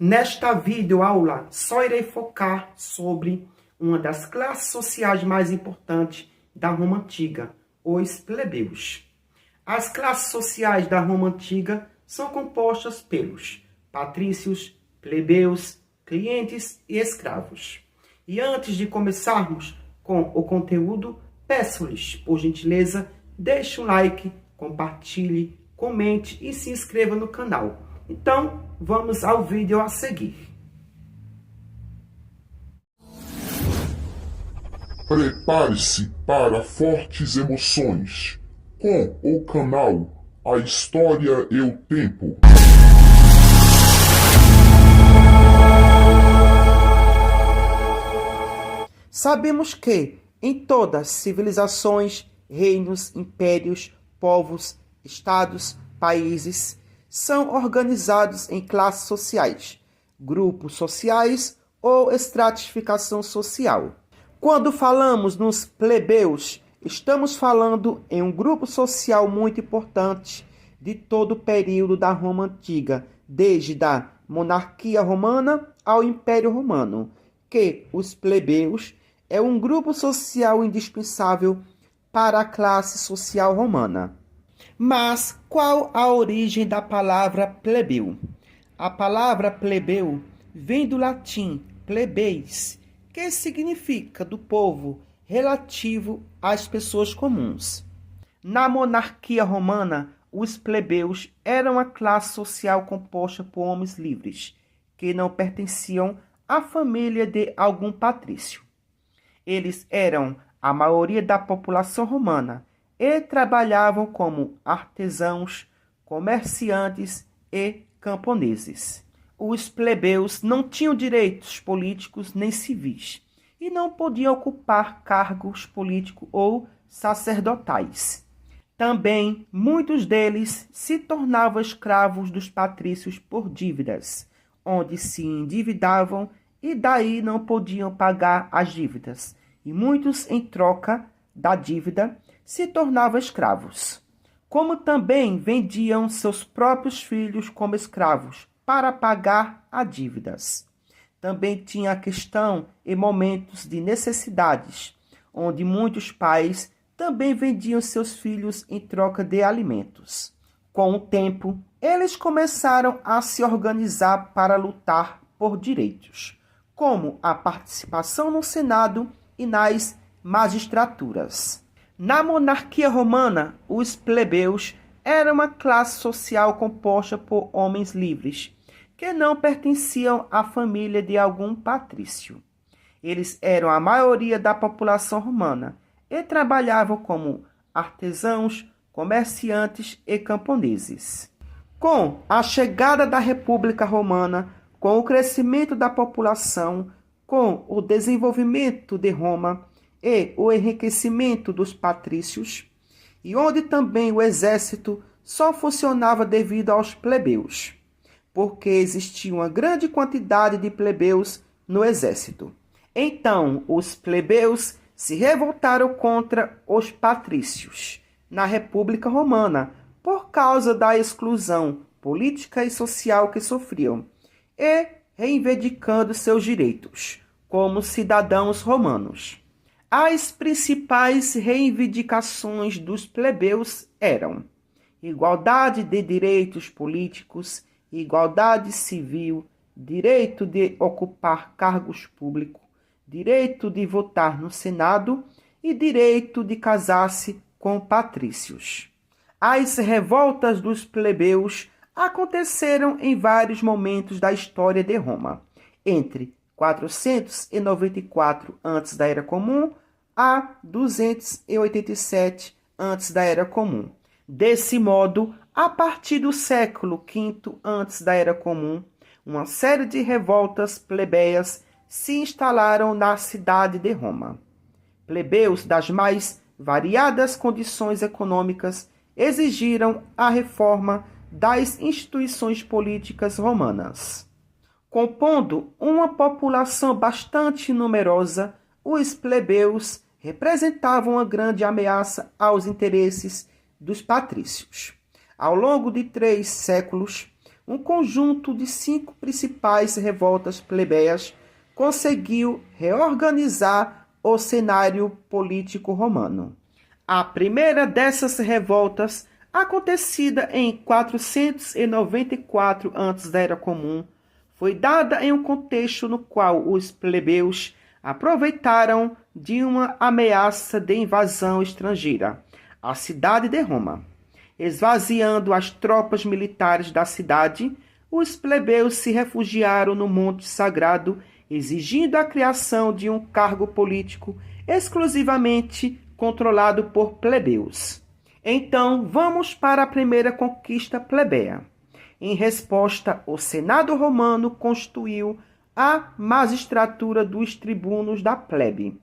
Nesta videoaula, só irei focar sobre uma das classes sociais mais importantes da Roma Antiga, os plebeus. As classes sociais da Roma Antiga são compostas pelos patrícios, plebeus, clientes e escravos. E antes de começarmos com o conteúdo, peço-lhes, por gentileza, deixe um like, compartilhe, comente e se inscreva no canal. Então, vamos ao vídeo a seguir. Prepare-se para fortes emoções com o canal A História e o Tempo. Sabemos que, em todas as civilizações, reinos, impérios, povos, estados, países, são organizados em classes sociais, grupos sociais ou estratificação social. Quando falamos nos plebeus, estamos falando em um grupo social muito importante de todo o período da Roma Antiga, desde a monarquia romana ao Império Romano, que os plebeus é um grupo social indispensável para a classe social romana. Mas qual a origem da palavra plebeu? A palavra plebeu vem do latim plebes, que significa do povo relativo às pessoas comuns. Na monarquia romana, os plebeus eram a classe social composta por homens livres, que não pertenciam à família de algum patrício. Eles eram a maioria da população romana e trabalhavam como artesãos, comerciantes e camponeses. Os plebeus não tinham direitos políticos nem civis e não podiam ocupar cargos políticos ou sacerdotais. Também muitos deles se tornavam escravos dos patrícios por dívidas, onde se endividavam e daí não podiam pagar as dívidas, e muitos, em troca da dívida, se tornavam escravos. Como também vendiam seus próprios filhos como escravos para pagar as dívidas. Também tinha a questão em momentos de necessidades, onde muitos pais também vendiam seus filhos em troca de alimentos. Com o tempo, eles começaram a se organizar para lutar por direitos, como a participação no Senado e nas magistraturas. Na monarquia romana, os plebeus eram uma classe social composta por homens livres, que não pertenciam à família de algum patrício. Eles eram a maioria da população romana e trabalhavam como artesãos, comerciantes e camponeses. Com a chegada da República Romana, com o crescimento da população, com o desenvolvimento de Roma e o enriquecimento dos patrícios, e onde também o exército só funcionava devido aos plebeus, porque existia uma grande quantidade de plebeus no exército. Então, os plebeus se revoltaram contra os patrícios na República Romana por causa da exclusão política e social que sofriam, e reivindicando seus direitos como cidadãos romanos. As principais reivindicações dos plebeus eram igualdade de direitos políticos, igualdade civil, direito de ocupar cargos públicos, direito de votar no Senado e direito de casar-se com patrícios. As revoltas dos plebeus aconteceram em vários momentos da história de Roma, entre 494 antes da Era Comum a 287 antes da Era Comum. Desse modo, a partir do século V antes da Era Comum, uma série de revoltas plebeias se instalaram na cidade de Roma. Plebeus das mais variadas condições econômicas exigiram a reforma das instituições políticas romanas. Compondo uma população bastante numerosa, os plebeus representavam uma grande ameaça aos interesses dos patrícios. Ao longo de 3 séculos, um conjunto de 5 principais revoltas plebeias conseguiu reorganizar o cenário político romano. A primeira dessas revoltas, acontecida em 494 a.C., foi dada em um contexto no qual os plebeus aproveitaram de uma ameaça de invasão estrangeira à cidade de Roma. Esvaziando as tropas militares da cidade, os plebeus se refugiaram no Monte Sagrado, exigindo a criação de um cargo político exclusivamente controlado por plebeus. Então, vamos para a primeira conquista plebeia. Em resposta, o Senado romano constituiu a magistratura dos tribunos da plebe,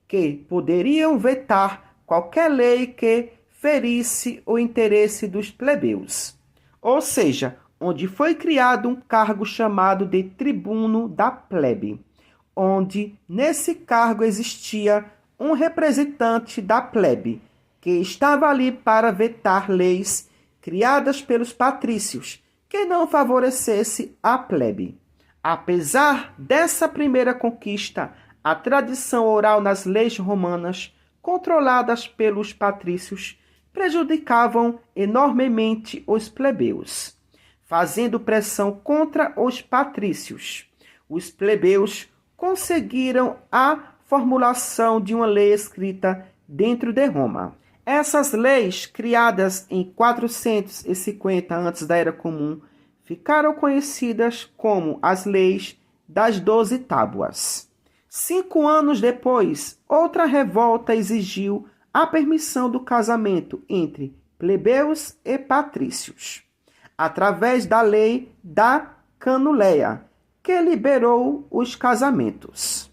que poderiam vetar qualquer lei que ferisse o interesse dos plebeus. Ou seja, onde foi criado um cargo chamado de tribuno da plebe, onde nesse cargo existia um representante da plebe, que estava ali para vetar leis criadas pelos patrícios, que não favorecesse a plebe. Apesar dessa primeira conquista, a tradição oral nas leis romanas, controladas pelos patrícios, prejudicavam enormemente os plebeus, fazendo pressão contra os patrícios. Os plebeus conseguiram a formulação de uma lei escrita dentro de Roma. Essas leis, criadas em 450 antes da Era Comum, ficaram conhecidas como as Leis das 12 Tábuas. 5 anos depois, outra revolta exigiu a permissão do casamento entre plebeus e patrícios, através da Lei da Canuleia, que liberou os casamentos.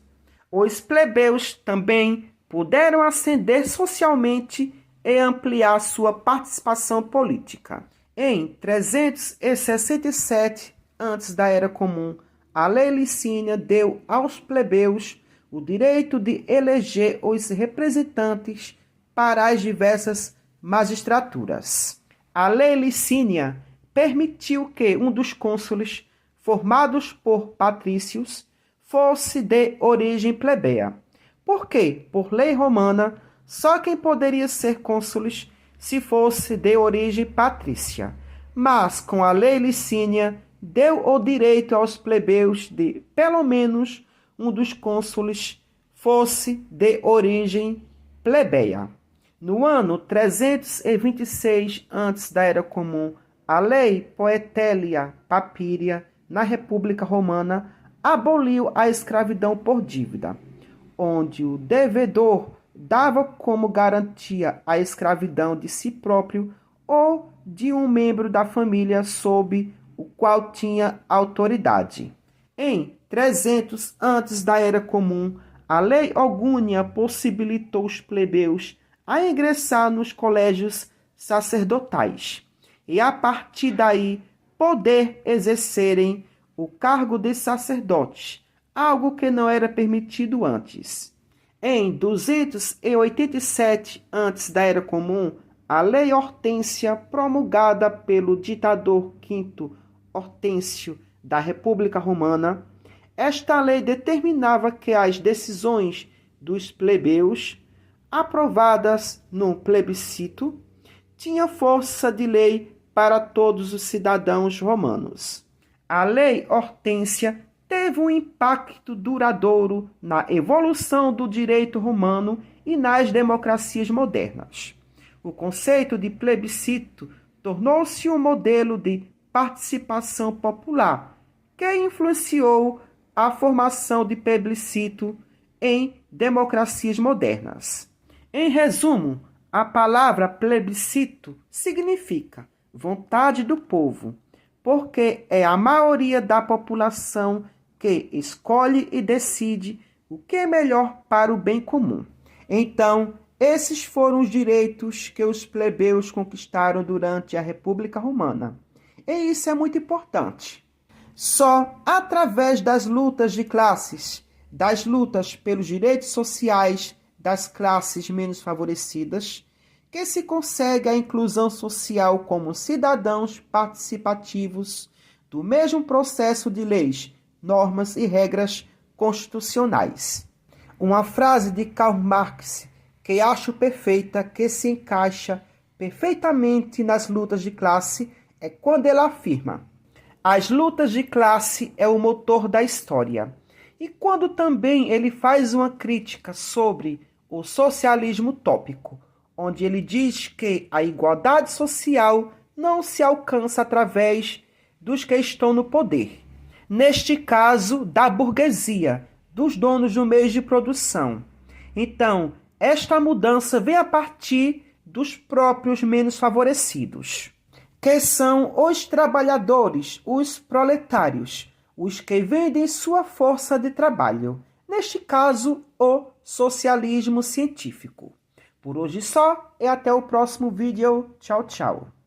Os plebeus também puderam ascender socialmente e ampliar sua participação política. Em 367 antes da Era Comum, a Lei Licínia deu aos plebeus o direito de eleger os representantes para as diversas magistraturas. A Lei Licínia permitiu que um dos cônsules, formados por patrícios, fosse de origem plebeia. Por quê? Por lei romana, só quem poderia ser cônsules se fosse de origem patrícia. Mas, com a lei Licínia, deu o direito aos plebeus de, pelo menos, um dos cônsules fosse de origem plebeia. No ano 326 antes da Era Comum, a lei Poetélia Papíria, na República Romana, aboliu a escravidão por dívida, onde o devedor dava como garantia a escravidão de si próprio ou de um membro da família sob o qual tinha autoridade. Em 300 antes da Era Comum, a lei Ogúnia possibilitou os plebeus a ingressar nos colégios sacerdotais e, a partir daí, poder exercerem o cargo de sacerdotes, algo que não era permitido antes. Em 287 antes da Era Comum, a Lei Hortência, promulgada pelo ditador Quinto Hortêncio da República Romana, esta lei determinava que as decisões dos plebeus, aprovadas no plebiscito, tinham força de lei para todos os cidadãos romanos. A Lei Hortência teve um impacto duradouro na evolução do direito romano e nas democracias modernas. O conceito de plebiscito tornou-se um modelo de participação popular que influenciou a formação de plebiscito em democracias modernas. Em resumo, a palavra plebiscito significa vontade do povo, porque é a maioria da população que escolhe e decide o que é melhor para o bem comum. Então, esses foram os direitos que os plebeus conquistaram durante a República Romana. E isso é muito importante. Só através das lutas de classes, das lutas pelos direitos sociais das classes menos favorecidas, que se consegue a inclusão social como cidadãos participativos do mesmo processo de leis, normas e regras constitucionais. Uma frase de Karl Marx que acho perfeita, que se encaixa perfeitamente nas lutas de classe, é quando ele afirma: as lutas de classe é o motor da história. E quando também ele faz uma crítica sobre o socialismo utópico, onde ele diz que a igualdade social não se alcança através dos que estão no poder. Neste caso, da burguesia, dos donos do meio de produção. Então, esta mudança vem a partir dos próprios menos favorecidos, que são os trabalhadores, os proletários, os que vendem sua força de trabalho, neste caso, o socialismo científico. Por hoje só, e até o próximo vídeo. Tchau, tchau.